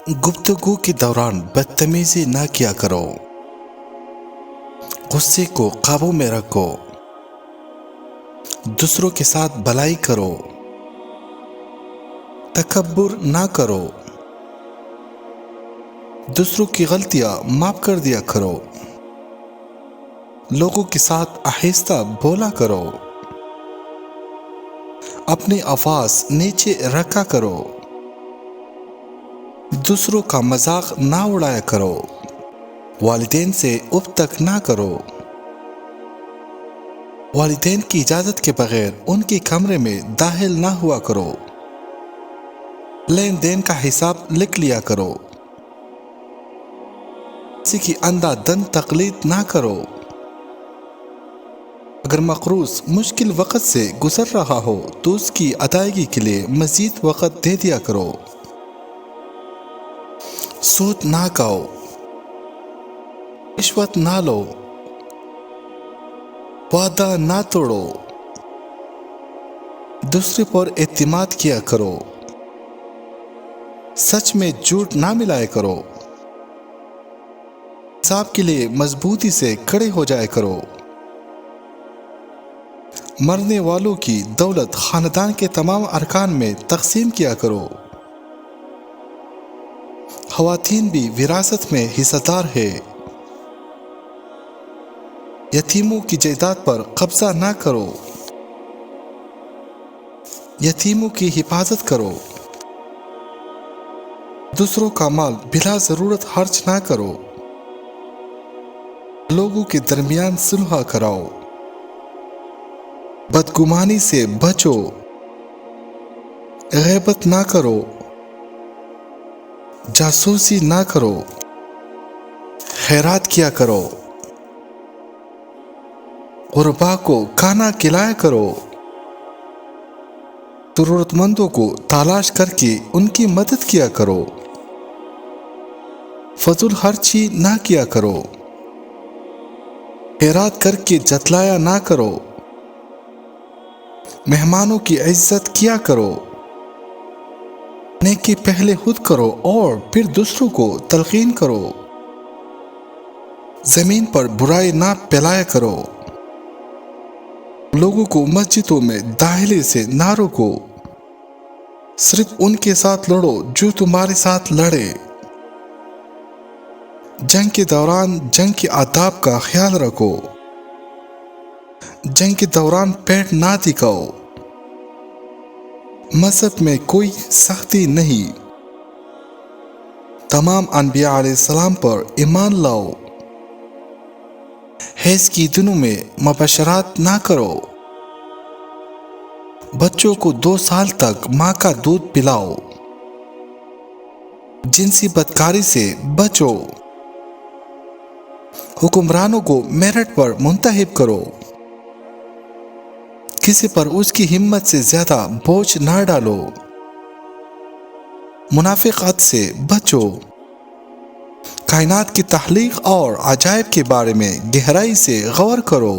گفتگو کے دوران بدتمیزی نہ کیا کرو، غصے کو قابو میں رکھو، دوسروں کے ساتھ بھلائی کرو، تکبر نہ کرو، دوسروں کی غلطیاں معاف کر دیا کرو، لوگوں کے ساتھ آہستہ بولا کرو، اپنی آواز نیچے رکھا کرو، دوسروں کا مذاق نہ اڑایا کرو، والدین سے اف تک نہ کرو، والدین کی اجازت کے بغیر ان کے کمرے میں داخل نہ ہوا کرو، لین دین کا حساب لکھ لیا کرو، کسی کی اندھا دھند تقلید نہ کرو، اگر مقروض مشکل وقت سے گزر رہا ہو تو اس کی ادائیگی کے لیے مزید وقت دے دیا کرو، سود نہ کھاؤ، رشوت نہ لو، وعدہ نہ توڑو، دوسرے پر اعتماد کیا کرو، سچ میں جھوٹ نہ ملایا کرو، انصاف کے لیے مضبوطی سے کھڑے ہو جایا کرو، مرنے والوں کی دولت خاندان کے تمام ارکان میں تقسیم کیا کرو، خواتین بھی وراثت میں حصہ دار ہے، یتیموں کی جائیداد پر قبضہ نہ کرو، یتیموں کی حفاظت کرو، دوسروں کا مال بلا ضرورت خرچ نہ کرو، لوگوں کے درمیان صلح کراؤ، بدگمانی سے بچو، غیبت نہ کرو، جاسوسی نہ کرو، خیرات کیا کرو، غربا کو کھانا کھلایا کرو، ضرورت مندوں کو تلاش کر کے ان کی مدد کیا کرو، فضول خرچی نہ کیا کرو، خیرات کر کے جتلایا نہ کرو، مہمانوں کی عزت کیا کرو، نیکی پہلے خود کرو اور پھر دوسروں کو تلقین کرو، زمین پر برائی نہ پھیلایا کرو، لوگوں کو مسجدوں میں داخلے سے نہ روکو، صرف ان کے ساتھ لڑو جو تمہارے ساتھ لڑے، جنگ کے دوران جنگ کے آداب کا خیال رکھو، جنگ کے دوران پیٹ نہ دکھاؤ، مذہب میں کوئی سختی نہیں، تمام انبیاء علیہ السلام پر ایمان لاؤ، حیض کی دنوں میں مباشرات نہ کرو، بچوں کو 2 سال تک ماں کا دودھ پلاؤ، جنسی بدکاری سے بچو، حکمرانوں کو میرٹ پر منتخب کرو، کسی پر اس کی ہمت سے زیادہ بوجھ نہ ڈالو، منافقت سے بچو، کائنات کی تخلیق اور عجائب کے بارے میں گہرائی سے غور کرو۔